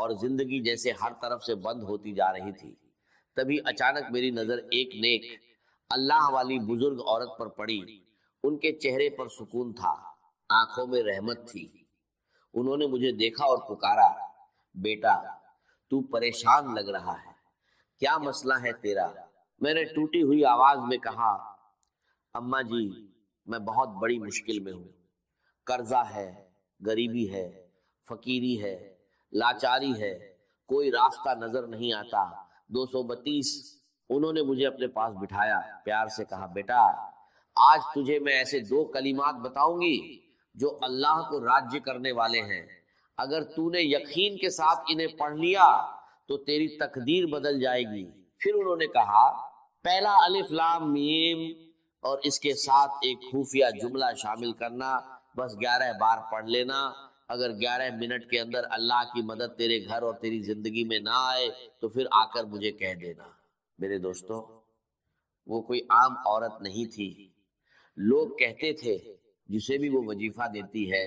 اور زندگی جیسے ہر طرف سے بند ہوتی جا رہی تھی، تبھی اچانک میری نظر ایک نیک اللہ والی بزرگ عورت پر پڑی۔ ان کے چہرے پر سکون تھا، آنکھوں میں رحمت تھی۔ انہوں نے مجھے دیکھا اور پکارا، بیٹا تو پریشان لگ رہا ہے، کیا مسئلہ ہے تیرا؟ میں نے ٹوٹی ہوئی آواز میں کہا، اماں جی میں بہت بڑی مشکل میں ہوں، قرضہ ہے، غریبی ہے، فقیری ہے، لاچاری ہے، کوئی راستہ نظر نہیں آتا۔ 232۔ انہوں نے مجھے اپنے پاس بٹھایا، پیار سے کہا، بیٹا آج تجھے میں ایسے 2 کلمات بتاؤں گی جو اللہ کو راضی کرنے والے ہیں۔ اگر تو نے یقین کے ساتھ انہیں پڑھ لیا تو تیری تقدیر بدل جائے گی۔ پھر انہوں نے کہا، پہلا الف لام میم اور اس کے ساتھ ایک خفیہ جملہ شامل کرنا، بس 11 بار پڑھ لینا۔ اگر 11 منٹ کے اندر اللہ کی مدد تیرے گھر اور تیری زندگی میں نہ آئے تو پھر آ کر مجھے کہہ دینا۔ میرے دوستو، وہ کوئی عام عورت نہیں تھی۔ لوگ کہتے تھے جسے بھی وہ وظیفہ دیتی ہے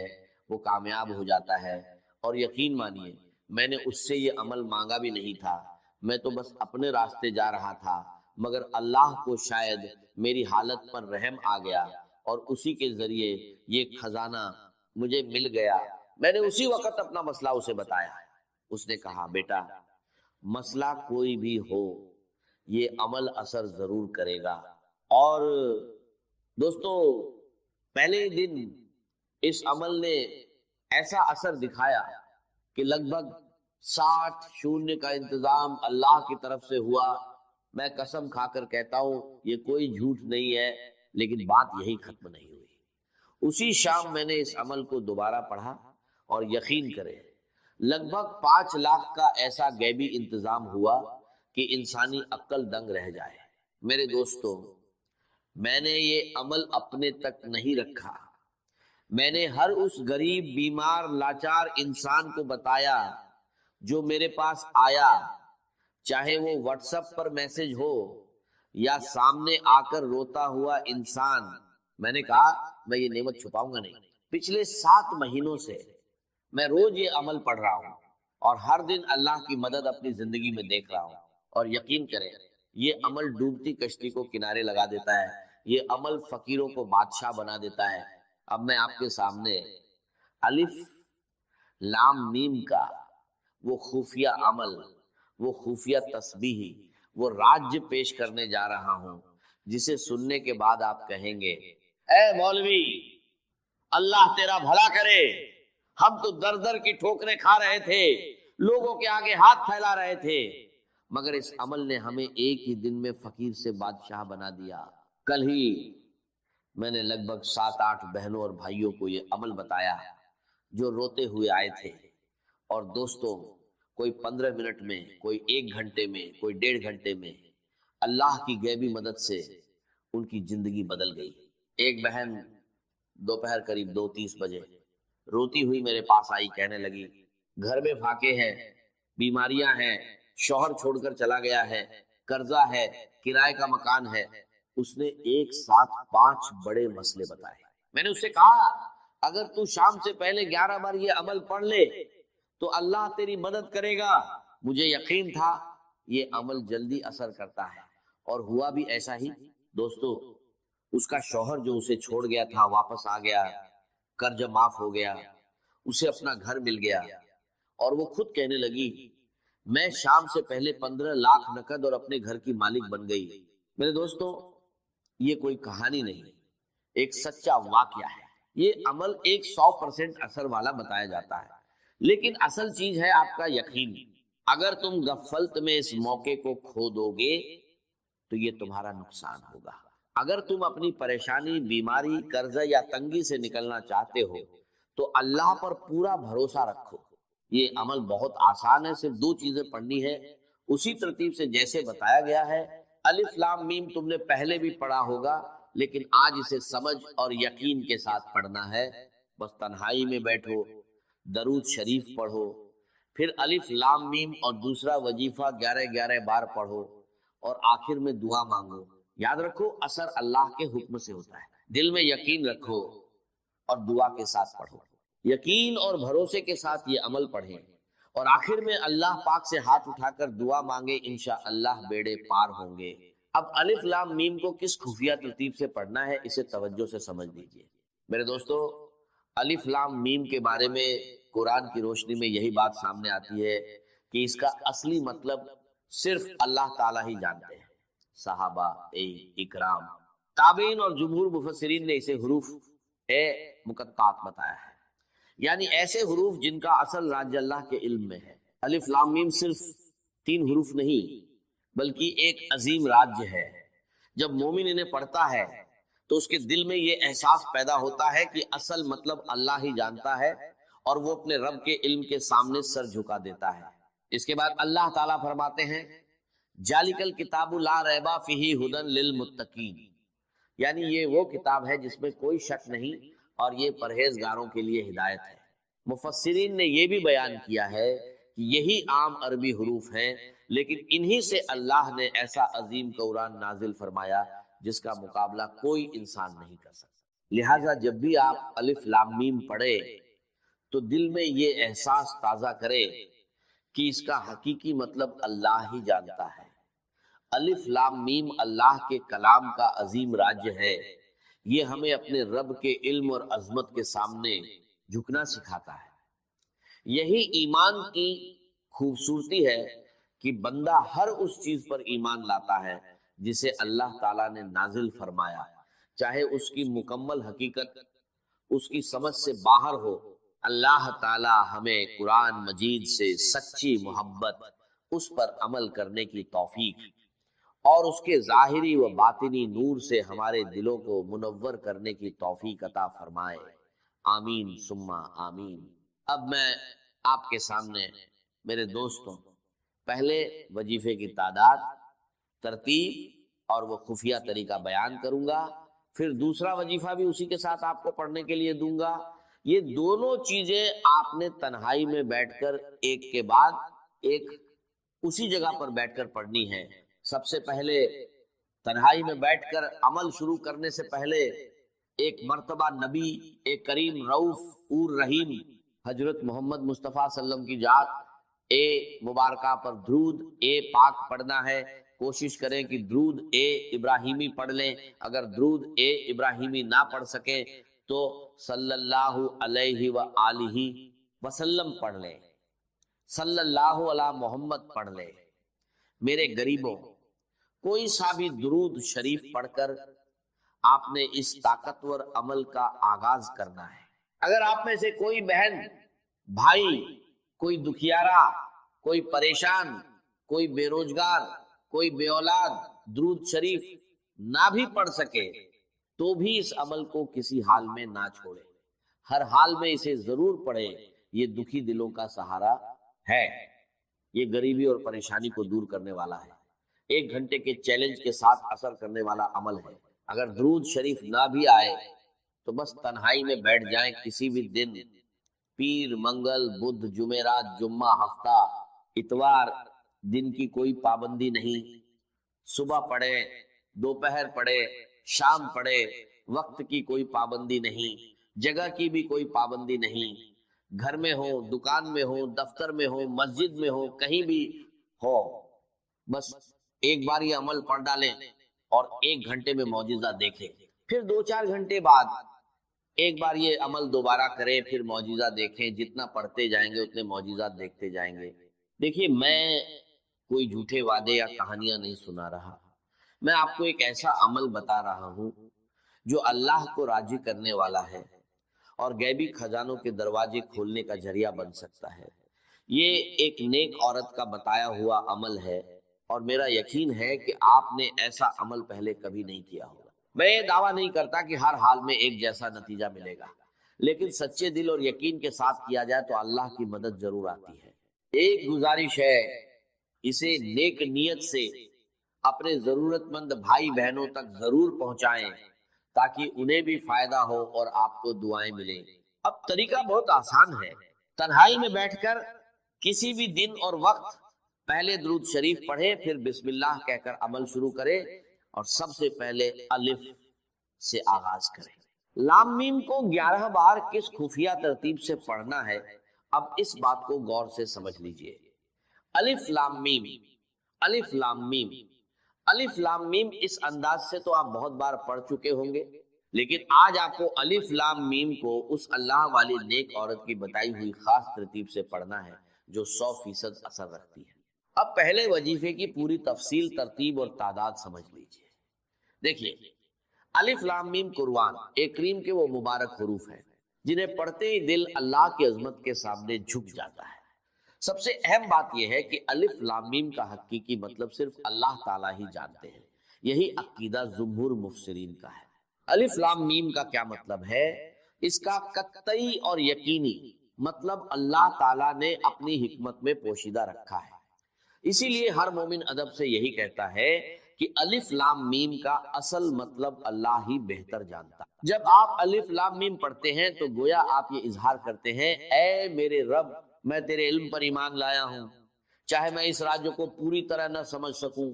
وہ کامیاب ہو جاتا ہے، اور یقین مانیے میں نے اس سے یہ عمل مانگا بھی نہیں تھا، میں تو بس اپنے راستے جا رہا تھا، مگر اللہ کو شاید میری حالت پر رحم آ گیا اور اسی کے ذریعے یہ خزانہ مجھے مل گیا۔ میں نے اسی وقت اپنا مسئلہ اسے بتایا۔ اس نے کہا، بیٹا مسئلہ کوئی بھی ہو یہ عمل اثر ضرور کرے گا۔ اور دوستو پہلے دن اس عمل نے ایسا اثر دکھایا کہ لگ بھگ 60 شونیہ کا انتظام اللہ کی طرف سے ہوا۔ میں قسم کھا کر کہتا ہوں یہ کوئی جھوٹ نہیں ہے، لیکن بات یہی ختم نہیں ہوئی۔ اسی شام میں نے اس عمل کو دوبارہ پڑھا اور یقین کرے لگ بھگ 5 لاکھ کا ایسا غیبی انتظام ہوا کہ انسانی عقل دنگ رہ جائے۔ میرے دوستو، میں نے یہ عمل اپنے تک نہیں رکھا، میں نے ہر اس غریب، بیمار، لاچار انسان کو بتایا جو میرے پاس آیا، چاہے وہ واٹس ایپ پر میسج ہو یا سامنے آ کر روتا ہوا انسان۔ میں نے کہا میں یہ نعمت چھپاؤں گا نہیں۔ پچھلے 7 مہینوں سے میں روز یہ عمل پڑھ رہا ہوں اور ہر دن اللہ کی مدد اپنی زندگی میں دیکھ رہا ہوں، اور یقین کریں یہ عمل ڈوبتی کشتی کو کنارے لگا دیتا ہے، یہ عمل فقیروں کو بادشاہ بنا دیتا ہے۔ اب میں آپ کے سامنے الف لام میم کا وہ خفیہ عمل، وہ خفیہ تسبیح، وہ راج پیش کرنے جا رہا ہوں جسے سننے کے بعد آپ کہیں گے، اے مولوی اللہ تیرا بھلا کرے، ہم تو در در کی ٹھوکریں کھا رہے تھے، لوگوں کے آگے ہاتھ پھیلا رہے تھے، مگر اس عمل نے ہمیں ایک ہی دن میں فقیر سے بادشاہ بنا دیا۔ کل ہی میں نے لگ بھگ 7-8 بہنوں اور بھائیوں کو یہ عمل بتایا جو روتے ہوئے آئے تھے، اور دوستوں کوئی 15 منٹ میں، کوئی 1 گھنٹے میں، کوئی 1.5 گھنٹے میں اللہ کی غیبی مدد سے ان کی زندگی بدل گئی۔ ایک بہن دوپہر قریب 2:30 بجے روتی ہوئی میرے پاس آئی، کہنے لگی گھر میں فاقے ہیں، بیماریاں ہیں، شوہر چھوڑ کر چلا گیا ہے، قرضہ ہے، کرائے کا مکان ہے۔ اس نے ایک ساتھ 5 بڑے مسئلے بتائے۔ میں نے اس سے کہا اگر تو شام سے پہلے 11 بار یہ عمل پڑھ لے تو اللہ تیری مدد کرے گا۔ مجھے یقین تھا یہ عمل جلدی اثر کرتا ہے، اور ہوا بھی ایسا ہی۔ دوستو اس کا شوہر جو اسے چھوڑ گیا تھا واپس آ گیا، قرض معاف ہو گیا، اسے اپنا گھر مل گیا، اور وہ خود کہنے لگی میں شام سے پہلے 15 لاکھ نقد اور اپنے گھر کی مالک بن گئی۔ میرے دوستو یہ کوئی کہانی نہیں، ایک سچا واقعہ ہے۔ یہ عمل 100% اثر والا بتایا جاتا ہے، لیکن اصل چیز ہے آپ کا یقین۔ اگر تم غفلت میں اس موقع کو کھو دو گے تو یہ تمہارا نقصان ہوگا۔ اگر تم اپنی پریشانی، بیماری، قرضہ یا تنگی سے نکلنا چاہتے ہو تو اللہ پر پورا بھروسہ رکھو۔ یہ عمل بہت آسان ہے، صرف 2 چیزیں پڑھنی ہے اسی ترتیب سے جیسے بتایا گیا ہے۔ الف لام میم تم نے پہلے بھی پڑھا ہوگا، لیکن آج اسے سمجھ اور یقین کے ساتھ پڑھنا ہے۔ بس تنہائی میں بیٹھو، درود شریف پڑھو، پھر الف لام میم اور دوسرا وظیفہ 11 بار پڑھو، اور آخر میں دعا مانگو۔ یاد رکھو اثر اللہ کے حکم سے ہوتا ہے۔ دل میں یقین رکھو اور دعا کے ساتھ پڑھو۔ یقین اور بھروسے کے ساتھ یہ عمل پڑھیں اور آخر میں اللہ پاک سے ہاتھ اٹھا کر دعا مانگے، انشاءاللہ بیڑے پار ہوں گے۔ اب الف لام میم کو کس خفیہ ترتیب سے پڑھنا ہے اسے توجہ سے سمجھ لیجئے میرے دوستو۔ الف لام میم کے بارے میں قرآن کی روشنی میں یہی بات سامنے آتی ہے کہ اس کا اصلی مطلب صرف اللہ تعالیٰ ہی جانتے ہیں۔ صحابہ اکرام، تابعین اور جمہور مفسرین نے اسے حروف مقطعات بتایا ہے، یعنی ایسے حروف جن کا اصل راج اللہ کے علم میں ہے۔ الف لام میم صرف 3 حروف نہیں بلکہ ایک عظیم راج ہے۔ جب مومن انہیں پڑھتا ہے تو اس کے دل میں یہ احساس پیدا ہوتا ہے کہ اصل مطلب اللہ ہی جانتا ہے، اور وہ اپنے رب کے علم کے سامنے سر جھکا دیتا ہے۔ اس کے بعد اللہ تعالیٰ فرماتے ہیں ذالک الکتاب لا ریب فیہ ھدی للمتقین، یعنی یہ وہ کتاب ہے جس میں کوئی شک نہیں اور یہ پرہیزگاروں کے لیے ہدایت ہے۔ مفسرین نے یہ بھی بیان کیا ہے کہ یہی عام عربی حروف ہیں، لیکن انہی سے اللہ نے ایسا عظیم قرآن نازل فرمایا جس کا مقابلہ کوئی انسان نہیں کر سکتا۔ لہٰذا جب بھی آپ الف لام میم پڑھے تو دل میں یہ احساس تازہ کرے کہ اس کا حقیقی مطلب اللہ ہی جانتا ہے۔ الف لام میم اللہ کے کلام کا عظیم راج ہے، یہ ہمیں اپنے رب کے علم اور عظمت کے سامنے جھکنا سکھاتا ہے۔ یہی ایمان کی خوبصورتی ہے کہ بندہ ہر اس چیز پر ایمان لاتا ہے جسے اللہ تعالیٰ نے نازل فرمایا، چاہے اس کی مکمل حقیقت اس کی سمجھ سے باہر ہو۔ اللہ تعالیٰ ہمیں قرآن مجید سے سچی محبت، اس پر عمل کرنے کی توفیق اور اس کے ظاہری و باطنی نور سے ہمارے دلوں کو منور کرنے کی توفیق عطا فرمائے، آمین ثم آمین۔ اب میں آپ کے سامنے میرے دوستوں پہلے وظیفے کی تعداد، ترتیب اور وہ خفیہ طریقہ بیان کروں گا، پھر دوسرا وظیفہ بھی اسی کے ساتھ آپ کو پڑھنے کے لیے دوں گا۔ یہ دونوں چیزیں آپ نے تنہائی میں بیٹھ کر ایک کے بعد ایک اسی جگہ پر بیٹھ کر پڑھنی ہے۔ سب سے پہلے تنہائی میں بیٹھ کر عمل شروع کرنے سے پہلے ایک مرتبہ نبی ایک کریم رؤوف اور رحیم حضرت محمد مصطفیٰ صلی اللہ علیہ وسلم کی ذات مبارکہ پر درود پاک پڑھنا ہے۔ کوشش کریں کہ درود ابراہیمی پڑھ لیں، اگر درود ابراہیمی نہ پڑھ سکیں تو صلی اللہ علیہ وآلہ وسلم پڑھ لیں، صلی اللہ علی محمد پڑھ لیں۔ میرے غریبوں، کوئی سا بھی درود شریف پڑھ کر آپ نے اس طاقتور عمل کا آغاز کرنا ہے۔ اگر آپ میں سے کوئی بہن بھائی، کوئی دکھیارا، کوئی پریشان، کوئی بے روزگار، کوئی بے اولاد درود شریف نہ بھی پڑھ سکے تو بھی اس عمل کو کسی حال میں نہ چھوڑے، ہر حال میں اسے ضرور پڑھے۔ یہ دکھی دلوں کا سہارا ہے، یہ غریبی اور پریشانی کو دور کرنے والا ہے، 1 گھنٹے کے چیلنج کے ساتھ اثر کرنے والا عمل ہے۔ اگر درود شریف نہ بھی آئے تو بس تنہائی میں بیٹھ جائیں، کسی بھی دن، پیر، منگل، بدھ، جمعرات، جمعہ، ہفتہ، اتوار، دن کی کوئی پابندی نہیں، صبح پڑھے، دوپہر پڑھے، شام پڑھے، وقت کی کوئی پابندی نہیں، جگہ کی بھی کوئی پابندی نہیں، گھر میں ہو، دکان میں ہو، دفتر میں ہو، مسجد میں ہو، کہیں بھی ہو، بس ایک بار یہ عمل پڑھ ڈالیں اور 1 گھنٹے میں معجزہ دیکھیں، پھر 2-4 گھنٹے بعد ایک بار یہ عمل دوبارہ کریں، پھر معجزہ دیکھیں، جتنا پڑھتے جائیں گے اتنے معجزات دیکھتے جائیں گے۔ دیکھیے، میں کوئی جھوٹے وعدے یا کہانیاں نہیں سنا رہا، میں آپ کو ایک ایسا عمل بتا رہا ہوں جو اللہ کو راضی کرنے والا ہے اور غیبی خزانوں کے دروازے کھولنے کا ذریعہ بن سکتا ہے۔ یہ ایک نیک عورت کا بتایا ہوا عمل ہے اور میرا یقین ہے کہ آپ نے ایسا عمل پہلے کبھی نہیں کیا ہوگا۔ میں یہ دعویٰ نہیں کرتا کہ ہر حال میں ایک جیسا نتیجہ ملے گا، لیکن سچے دل اور یقین کے ساتھ کیا جائے تو اللہ کی مدد ضرور آتی ہے۔ ایک گزارش ہے، اسے نیک نیت سے اپنے ضرورت مند بھائی بہنوں تک ضرور پہنچائیں تاکہ انہیں بھی فائدہ ہو اور آپ کو دعائیں ملیں۔ اب طریقہ بہت آسان ہے، تنہائی میں بیٹھ کر کسی بھی دن اور وقت پہلے درود شریف پڑھے، پھر بسم اللہ کہہ کر عمل شروع کرے اور سب سے پہلے الف سے آغاز کرے۔ لام میم کو 11 بار کس خفیہ ترتیب سے پڑھنا ہے اب اس بات کو غور سے سمجھ لیجئے. الف لام میم، الف لام میم، الف لام میم اس انداز سے تو آپ بہت بار پڑھ چکے ہوں گے، لیکن آج آپ کو الف لام میم کو اس اللہ والی نیک عورت کی بتائی ہوئی خاص ترتیب سے پڑھنا ہے جو 100% اثر رکھتی ہے. اب پہلے وظیفے کی پوری تفصیل، ترتیب اور تعداد سمجھ لیجئے. دیکھیے، الف لام میم قرآن ایک کریم کے وہ مبارک حروف ہیں جنہیں پڑھتے ہی دل اللہ کی عظمت کے سامنے جھک جاتا ہے. سب سے اہم بات یہ ہے کہ الف لام میم کا حقیقی مطلب صرف اللہ تعالیٰ ہی جانتے ہیں. یہی عقیدہ جمہور مفسرین کا ہے. الف لام میم کا کیا مطلب ہے؟ اس کا قطعی اور یقینی مطلب اللہ تعالیٰ نے اپنی حکمت میں پوشیدہ رکھا ہے. اسی لیے ہر مومن ادب سے یہی کہتا ہے کہ الف لام میم کا اصل مطلب اللہ ہی بہتر جانتا. جب آپ الف لام میم پڑھتے ہیں تو گویا آپ یہ اظہار کرتے ہیں، اے میرے رب، میں تیرے علم پر ایمان لایا ہوں، چاہے میں اس راج کو پوری طرح نہ سمجھ سکوں.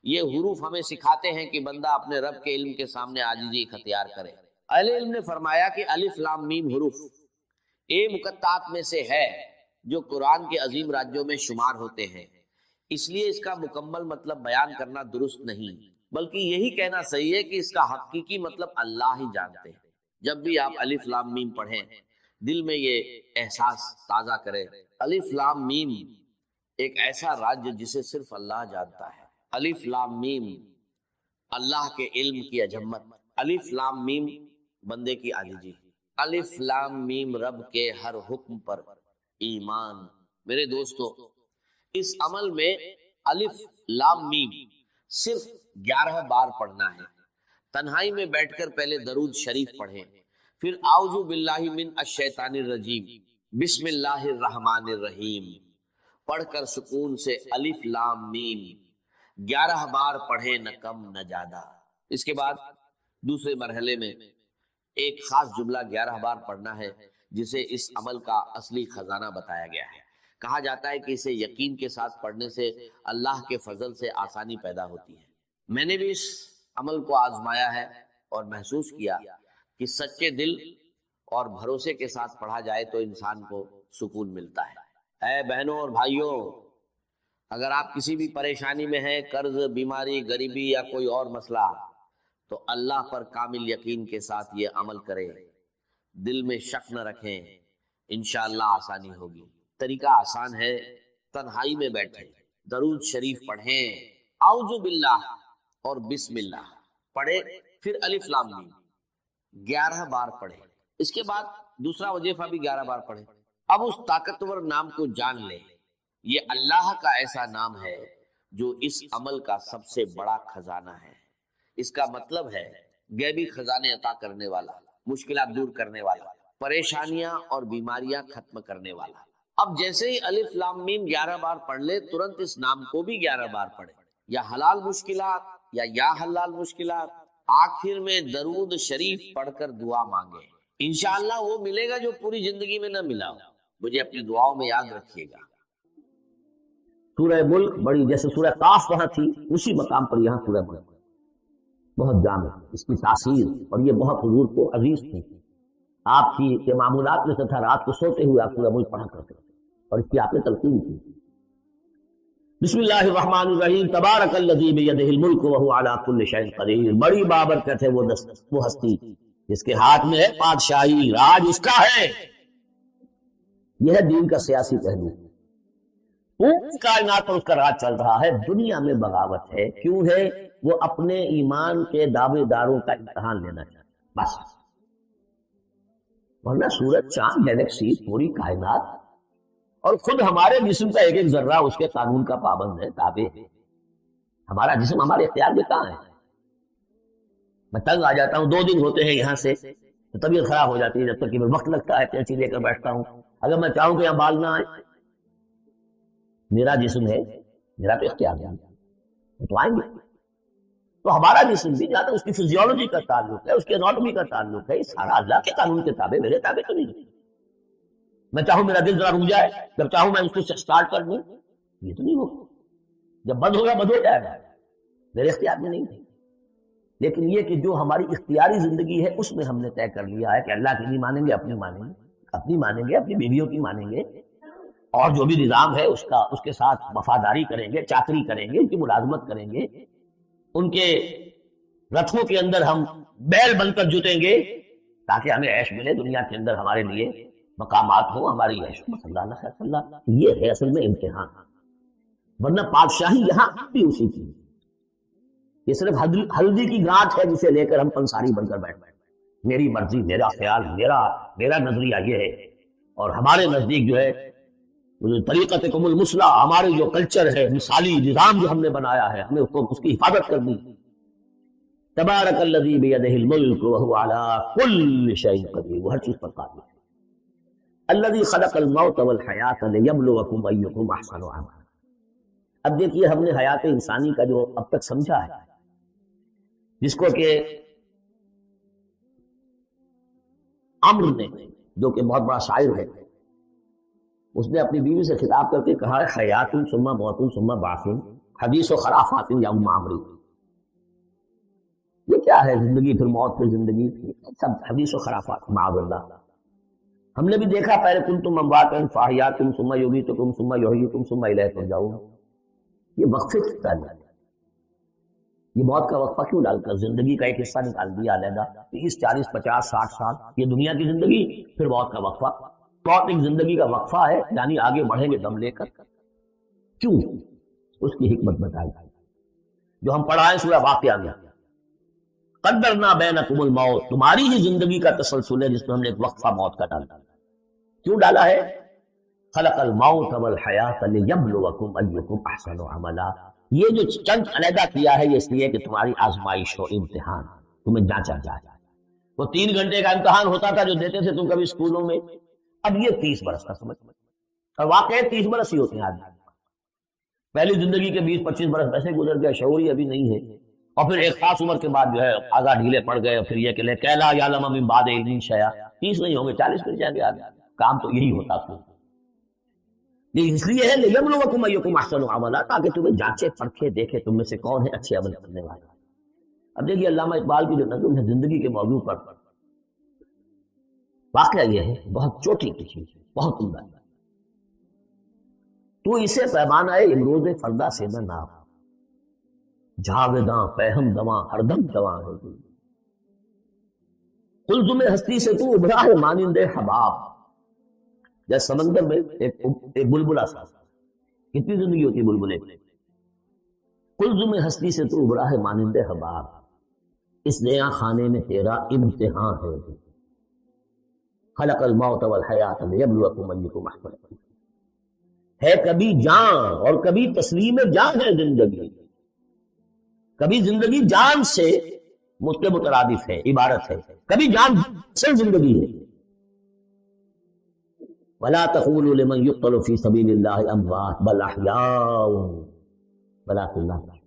یہ حروف ہمیں سکھاتے ہیں کہ بندہ اپنے رب کے علم کے سامنے عاجزی اختیار کرے. اہل علم نے فرمایا کہ الف لام میم حروف مقطعات میں سے ہے جو قرآن کے عظیم راجوں میں شمار ہوتے ہیں. اس لیے اس کا مکمل مطلب بیان کرنا درست نہیں، بلکہ یہی کہنا صحیح ہے کہ اس کا حقیقی مطلب اللہ ہی جانتے ہیں. جب بھی آپ الف لام میم پڑھیں، دل میں یہ احساس تازہ کرے، الف لام میم ایک ایسا راج جسے صرف اللہ جانتا ہے. الف لام میم اللہ کے علم کی عظمت، الف لام میم بندے کی عاجزی، الف لام میم رب کے ہر حکم پر ایمان. میرے دوستو، اس عمل میں الف لام میم صرف 11 بار پڑھنا ہے. تنہائی میں بیٹھ کر پہلے درود شریف پڑھیں، پھر اعوذ باللہ من الشیطان الرجیم بسم اللہ الرحمن الرحیم پڑھ کر سکون سے الف لام میم 11 بار پڑھیں، نہ کم نہ زیادہ. اس کے بعد دوسرے مرحلے میں ایک خاص جملہ 11 بار پڑھنا ہے جسے اس عمل کا اصلی خزانہ بتایا گیا ہے. کہا جاتا ہے کہ اسے یقین کے ساتھ پڑھنے سے اللہ کے فضل سے آسانی پیدا ہوتی ہے. میں نے بھی اس عمل کو آزمایا ہے اور محسوس کیا کہ سچے دل اور بھروسے کے ساتھ پڑھا جائے تو انسان کو سکون ملتا ہے. اے بہنوں اور بھائیوں، اگر آپ کسی بھی پریشانی میں ہیں، قرض، بیماری، غریبی یا کوئی اور مسئلہ، تو اللہ پر کامل یقین کے ساتھ یہ عمل کریں. دل میں شک نہ رکھیں، انشاءاللہ آسانی ہوگی. طریقہ آسان ہے. تنہائی میں بیٹھیں، درود شریف پڑھیں، اعوذ باللہ اور بسم اللہ پڑھیں، پھر الف لام میم 11 بار پڑھیں. اس کے بعد دوسرا وظیفہ بھی 11 بار پڑھیں. اب اس طاقتور نام کو جان لیں. یہ اللہ کا ایسا نام ہے جو اس عمل کا سب سے بڑا خزانہ ہے. اس کا مطلب ہے غیبی خزانے عطا کرنے والا، مشکلات دور کرنے والا، پریشانیاں اور بیماریاں ختم کرنے والا. اب جیسے ہی الف لام میم 11 بار پڑھ لے، ترنت اس نام کو بھی 11 بار پڑھے. یا حلال مشکلات یا حلال مشکلات، آخر میں درود شریف پڑھ کر دعا مانگے. انشاءاللہ وہ ملے گا جو پوری زندگی میں نہ ملا ہو. مجھے اپنی دعاؤں میں یاد رکھیے گا. سورہ ملک بڑی، جیسے سورہ قاف وہاں تھی اسی مقام پر یہاں سورہ ملک بہت جامع، اس کی تاثیر اور یہ بہت حضور کو عزیز تھی. آپ کی کے معمولات میں سے تھا رات کو سوتے ہوئے آپ سورہ ملک پڑھا کرتے اور اس کی آپ نے تلقین کی. بسم اللہ الرحمن الرحیم تبارک الذی بیدہ الملک وہو علی کل شیء قدیر. بڑی بابرکت ہے وہ ہستی جس کے ہاتھ میں ہے بادشاہی، راج اس کا ہے. یہ ہے دین کا سیاسی پہلو. پوری کائنات پر اس کا راج چل رہا ہے. دنیا میں بغاوت ہے. کیوں ہے؟ وہ اپنے ایمان کے دعوے داروں کا امتحان لینا چاہتا ہے بس. ورنہ سورج، چاند، گلیکسی، پوری کائنات اور خود ہمارے جسم کا ایک ایک ذرہ اس کے قانون کا پابند ہے، تابع ہے. ہمارا جسم ہمارے اختیار میں کہاں ہے؟ میں تنگ آ جاتا ہوں، 2 دن ہوتے ہیں یہاں سے تو طبیعت خراب ہو جاتی ہے. جب تک کہ وقت لگتا ہے پینچی لے کر بیٹھتا ہوں. اگر میں چاہوں کہ یہاں بال نہ آئے، میرا جسم ہے، میرا تو اختیار ہے، تو آئیں گے. تو ہمارا جسم بھی جہاں تک اس کی فزیولوجی کا تعلق ہے، اس کے اناٹومی کا تعلق ہے، یہ سارا اللہ کے قانون کے تابع، میرے تابع تو نہیں. میں چاہوں میرا دل ذرا رک جائے، جب چاہوں میں اس کو سٹارٹ کر دوں، یہ تو نہیں ہوگا. جب بند ہوگا بند ہو جائے گا، میرے اختیار میں نہیں ہے. لیکن یہ کہ جو ہماری اختیاری زندگی ہے اس میں ہم نے طے کر لیا ہے کہ اللہ کی نہیں مانیں گے، اپنی مانیں گے. اپنی مانیں گے، اپنی بیویوں کی مانیں گے، اور جو بھی نظام ہے اس کے ساتھ وفاداری کریں گے، چاکری کریں گے، ان کی ملازمت کریں گے، ان کے رتھوں کے اندر ہم بیل بن کر جتیں گے تاکہ ہمیں عیش ملے، دنیا کے اندر ہمارے لیے مقامات ہوں، ہماری عیش ہو۔ صلی اللہ علیہ وسلم، یہ ہے اصل میں امتحان، ورنہ بادشاہی یہاں بھی اسی کی، یہ صرف ہلدی کی گانٹھ ہے جسے لے کر ہم پنساری بن کر بیٹھ، میری مرضی، میرا خیال، میرا نظریہ یہ ہے، اور ہمارے نزدیک جو ہے طریقت کم المثلی، ہمارے جو کلچر ہے، مثالی نظام جو ہم نے بنایا ہے، ہمیں اس کی حفاظت کرنی۔ تبارک الذی بیدہ الملک وہو علی کل شیء قدیر، وہ ہر چیز پر قادر ہے۔ الذی خلق الموت والحیات لیبلوکم ایکم احسن عملا۔ اب دیکھیے ہم نے حیات انسانی کا جو اب تک سمجھا ہے، جس کو کہ عمرو نے، جو کہ بہت بڑا شاعر ہے، اس نے اپنی بیوی سے خطاب کر کے کہا ہے حیات ثم موت ثم بعث حدیث و خرافات یا ام عمرو۔ یہ کیا ہے؟ زندگی پھر موت پھر زندگی، سب حدیث و خرافات، معاذ اللہ۔ ہم نے بھی دیکھا پہلے کنتم امواتا فاحیاکم ثم یمیتکم ثم یحییکم ثم الیہ ترجعون، یہ وقفے کی تعلیم، یہ موت کا وقفہ کیوں ڈال کر زندگی کا ایک حصہ نکال دیا علیحدہ، 30 40 50 60 سال یہ دنیا کی زندگی، پھر موت کا وقفہ۔ موت ایک زندگی کا وقفہ ہے، یعنی آگے بڑھیں گے دم لے کر، کیوں؟ اس کی حکمت بتائی جو ہم پڑھائیں سورہ واقعہ میں، قدرنا بینکم الموت، تمہاری ہی زندگی کا تسلسل ہے جس میں ہم نے ایک وقفہ موت کا ڈالا۔ کیوں ڈالا ہے؟ خلق الموت والحیات لیبلوکم ایکم احسن عملا، یہ جو چند علیحدہ کیا ہے یہ اس لیے کہ تمہاری آزمائش ہو، امتحان، تمہیں جانچا جائے۔ وہ 3 گھنٹے کا امتحان ہوتا تھا جو دیتے تھے تم کبھی اسکولوں میں، اب یہ 30 برس کا سمجھ، اور واقعی 30 برس ہی ہوتے ہیں آدمی، پہلی زندگی کے 20 25 برس ویسے گزر گئے، شعور ہی ابھی نہیں ہے، اور پھر ایک خاص عمر کے بعد جو ہے آگاہ ڈھیلے پڑ گئے، اور پھر یہ کہ کیلا یعلم من بعد علم شیئا، 30 نہیں ہوں گے 40 مل جائیں گے آدمی، کام تو یہی ہوتا تھا۔ یہ اس لیے ہے لیبلوکم ایکم احسن عملا، تاکہ تمہیں جانچے پرکھے دیکھے تم میں سے کون ہے اچھے عمل کرنے والا۔ اب دیکھیے علامہ اقبال کی جو نظم ہے زندگی کے موضوع پر، واقعہ یہ ہے بہت چوٹی کی چیز، بہت عمدہ۔ تو اسے پیمانہ امروز فردا سے نہ ناپ، جاویداں پہم دواں ہر دم دواں ہے تو، قلزم ہستی سے تو ابھرا ہے مانند حباب، جیسے سمندر میں ایک بلبلا سا، کتنی زندگی ہوتی ہے بلبلے کی، قلزم ہستی سے تو ابھرا ہے مانند حباب، اس نیا خانے میں تیرا امتحان ہے، خلق الموت والحیات لیبلوکم ایکم احسن عملا۔ ہے کبھی جان اور کبھی تسلیم جان ہے زندگی، کبھی زندگی جان سے مترادف ہے، عبارت ہے، کبھی جان سے زندگی ہے۔ وَلَا تَقُولُوا لِمَنْ يُقْتَلُ فِي سَبِيلِ اللَّهِ أَمْوَاتٌ بَلْ أَحْيَاءٌ وَلَٰكِنْ لَا تَشْعُرُونَ۔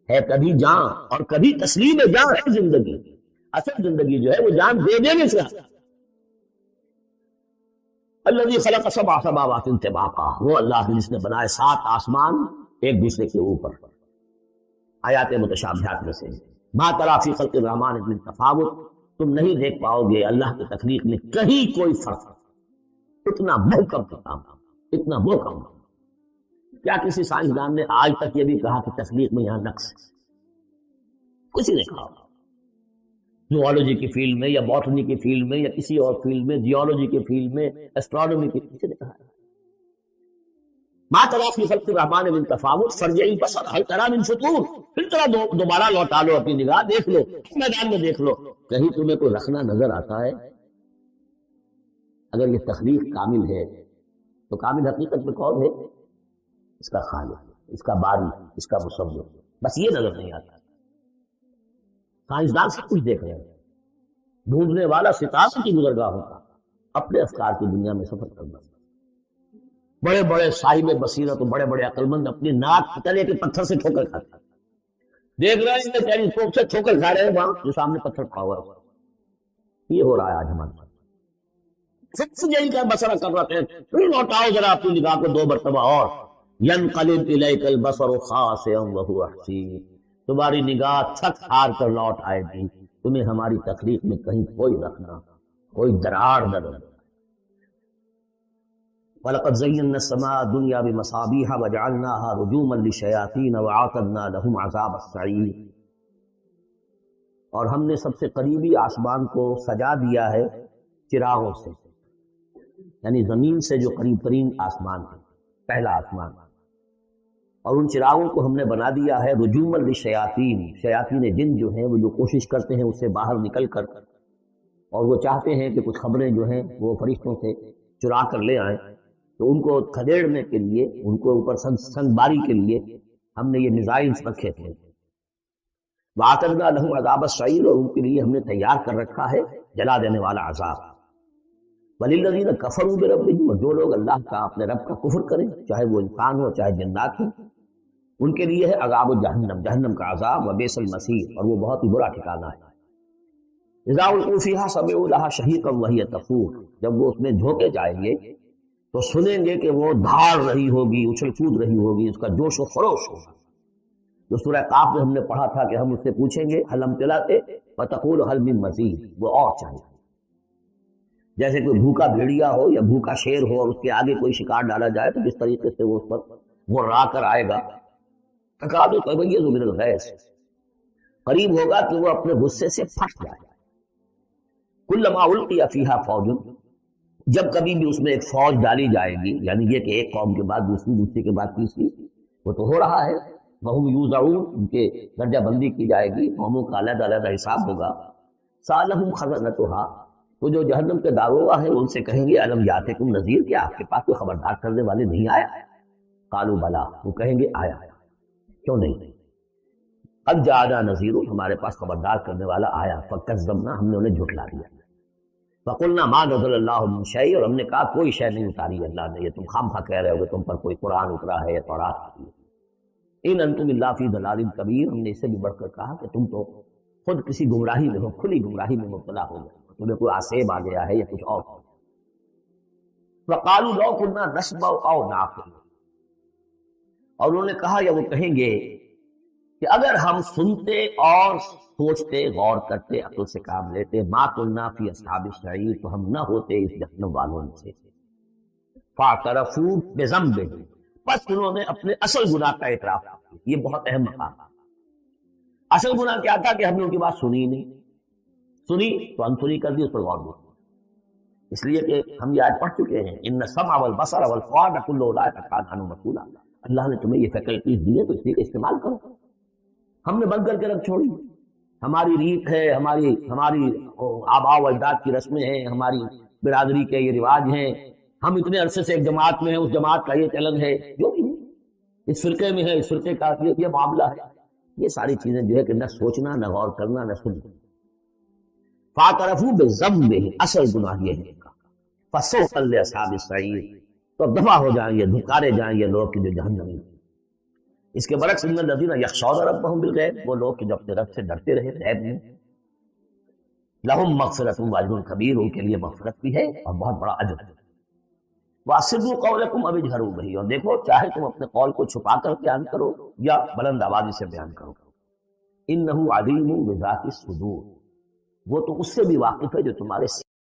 ہے کبھی جان اور کبھی تسلیم جان ہے زندگی، اصل زندگی جو ہے وہ جان دے دینے سے ہے۔ الذی خلق سبع سماوات طباقا، وہ اللہ جس نے بنائے 7 آسمان ایک دوسرے کے اوپر۔ آیات متشابہات میں سے ما تری فی خلق الرحمن من تفاوت، تم نہیں دیکھ پاؤ گے اللہ کی تخلیق میں کہیں کوئی فرق، اتنا محکم کام، اتنا محکم۔ کیا کسی سائنسدان نے آج تک یہ بھی کہا کہ تخلیق میں یہاں نقص ہے؟ کسی نے کہا؟ زوالوجی کی فیلڈ میں یا باٹنی کی فیلڈ میں یا کسی اور فیلڈ میں، جیولوجی کی فیلڈ میں، اسٹرانومی کی، کسی نے کہا ہے؟ ما تری فی خلق الرحمن من تفاوت فارجع البصر هل تری من فطور، پھر ذرا دوبارہ لوٹا لو اپنی نگاہ، دیکھ لو میدان میں، دیکھ لو کہیں تمہیں کوئی رکھنا نظر آتا ہے؟ اگر یہ تخلیق کامل ہے تو کامل حقیقت میں کون ہے؟ اس کا خالق، اس کا باری، اس کا مصور، بس یہ نظر نہیں آتا۔ سائنسدان سب کچھ دیکھ رہے ہیں، ڈھونڈنے والا ستاروں کی گزرگاہوں کا، اپنے افکار کی دنیا میں سفر کرنا۔ بڑے بڑے صاحب بصیرت، بڑے بڑے عقل مند اپنی ناک تلے کے پتھر سے ٹھوکر کھاتے ہیں، دیکھ رہے ہیں ٹیلیسکوپ سے ٹھوکر کھا رہے ہیں وہاں جو سامنے پتھر کھا ہوا ہے۔ یہ ہو رہا ہے آج ہمارے ساتھ، سب یہی کا بسرا کر رہے ہیں۔ پھر لوٹاؤ ذرا اپنی نگاہ کو 2 مرتبہ اور، ينقلب الیک البصر خاسئا وهو حسیر، تمہاری نگاہ تھک ہار کر لوٹ آئے گی، تمہیں ہماری تخلیق میں کہیں کوئی رکھنا، کوئی دراڑ نہ رہے۔ وَلَقَدْ زَيَّنَّا السَّمَاءَ الدُّنْيَا بِمَصَابِيحَ وَجَعَلْنَاهَا رُجُومًا لِلشَّيَاطِينَ وَأَعْتَدْنَا لَهُمْ عَذَابَ السَّعِيرِ، اور ہم نے سب سے قریبی آسمان کو سجا دیا ہے چراغوں سے، یعنی زمین سے جو قریب ترین آسمان ہے، پہلا آسمان، اور ان چراغوں کو ہم نے بنا دیا ہے رجوما للشیاطین، شیاطین جن جو ہیں وہ جو کوشش کرتے ہیں اس سے باہر نکل کر، اور وہ چاہتے ہیں کہ کچھ خبریں جو ہیں وہ فرشتوں سے چرا کر لے آئیں، تو ان کو کھدیڑنے کے لیے، ان کو اوپر سنگ باری کے لیے ہم نے یہ میزائلز رکھے تھے۔ وَأَعْتَدْنَا لَهُمْ عَذَابَ السَّعِيرِ، اور ان کے لیے ہم نے تیار کر رکھا ہے جلا دینے والا عذاب۔ وَلِلَّذِينَ كَفَرُوا بِرَبِّهِمْ، اور جو لوگ اللہ کا، اپنے رب کا کفر کریں، چاہے وہ انسان ہو چاہے جنات ہو، ان کے لیے ہے عذاب جہنم، جہنم کا عذاب، وبئس المصیر، اور وہ بہت ہی برا ٹھکانہ ہے۔ اذا القوا فیہا سمعوا لها شہیقا وہی تفور، جب وہ اس میں جھونکے جائیں گے تو سنیں گے کہ وہ دھاڑ رہی ہوگی، اچھل کود رہی ہوگی، اس کا جوش و خروش ہوگا۔ جو سورہ قاف میں ہم نے پڑھا تھا کہ ہم اس سے پوچھیں گے حل امتلأت وتقول حل من مزید، وہ اور چاہیے، جیسے کوئی بھوکا بھیڑیا ہو یا بھوکا شیر ہو اور اس کے آگے کوئی شکار ڈالا جائے تو جس طریقے سے وہ اس پر غرا کر آئے گا، تکاد تمیز من الغیظ، قریب ہوگا کہ وہ اپنے غصے سے پھٹ جائے۔ کلما القی فیہا فوج، جب کبھی بھی اس میں ایک فوج ڈالی جائے گی، یعنی یہ کہ ایک قوم کے بعد دوسری، دوسری کے بعد تیسری، وہ تو ہو رہا ہے، وہم یوزعون، ان کے درجہ بندی کی جائے گی، قوموں کا علیحدہ علیحدہ حساب ہوگا۔ سألہم خزنتہا، تو جو جہنم کے داروغہ ہیں ان سے کہیں گے الم یاتکم نذیر، کیا آپ کے پاس کوئی خبردار کرنے والے نہیں آیا؟ قالوا بلا، وہ کہیں گے آیا، کیوں نہیں؟ قد جاءنا نذیر، ہمارے پاس خبردار کرنے والا آیا، فکذبنا، ہم نے انہیں جھٹلا دیا۔ فقلنا ما نزل اللہ من شیء، اور ہم نے کہا کوئی شے نہیں اتاری اللہ نے، یہ تم خامخواہ کہہ رہے ہو کہ تم پر کوئی قرآن اترا ہے یا تورات اتری ہے۔ ان انتم الا فی ضلال کبیر، ہم نے اس سے بھی بڑھ کر کہا کہ تم تو خود کسی گمراہی میں ہو، کھلی گمراہی میں مبتلا ہو گئے، تمہیں کوئی آسیب آ گیا ہے یا کچھ اور۔ وقالوا لو كنا نسمع او نعقل، اور انہوں نے کہا یا وہ کہیں گے کہ اگر ہم سنتے اور سوچتے، غور کرتے، عقل سے کام لیتے، ما كنا فی اصحاب السعیر، تو ہم نہ ہوتے اس جہنم والوں میں سے۔ فاعترفوا بذنبهم، بس انہوں نے اپنے اصل گناہ کا اعتراف کیا۔ یہ بہت اہم مقام ہے۔ اصل گناہ کیا تھا کہ ہم نے ان کی بات سنی نہیں، سنی تو انسنی کر دی، اس پر غور نہیں، اس لیے کہ ہم یہ آج پڑھ چکے ہیں ان السمع والبصر والفؤاد کل اولئک کان عنہ مسئولا، اللہ نے تمہیں یہ فیکلٹیز دی ہے تو اس لیے استعمال کرو۔ ہم نے بند کر کے رکھ چھوڑی، ہماری ریت ہے، ہماری آباء و اجداد کی رسمیں ہیں، ہماری برادری کے یہ رواج ہیں، ہم اتنے عرصے سے ایک جماعت میں ہیں، اس جماعت کا یہ چلن ہے، جو بھی ہے، اس فرقے میں ہے، اس فرقے کا یہ معاملہ ہے، یہ ساری چیزیں جو ہے کہ نہ سوچنا، نہ غور کرنا، نہ سننا۔ فاعترفوا بذنبهم، اصل گناہ یہ ہے فسوقا لاصحاب السعیر، تو دفع ہو جائیں گے، دھکارے جائیں گے لوگ کہ جو جہنمی ہیں۔ اس کے برعکس ان الذین یخشون ربهم بالغیب، وہ لوگ کہ جو اپنے رب سے ڈرتے رہے غیب میں، لہم مغفرۃ واجر کبیر، ان کے لیے مغفرت بھی ہے اور بہت بڑا اجر ہے۔ واسروا قولکم او اجہروا بہ، اور دیکھو چاہے تم اپنے قول کو چھپا کر بیان کرو یا بلند آوازی سے بیان کرو، انہ علیم بذات الصدور، وہ تو اس سے بھی واقف ہے جو تمہارے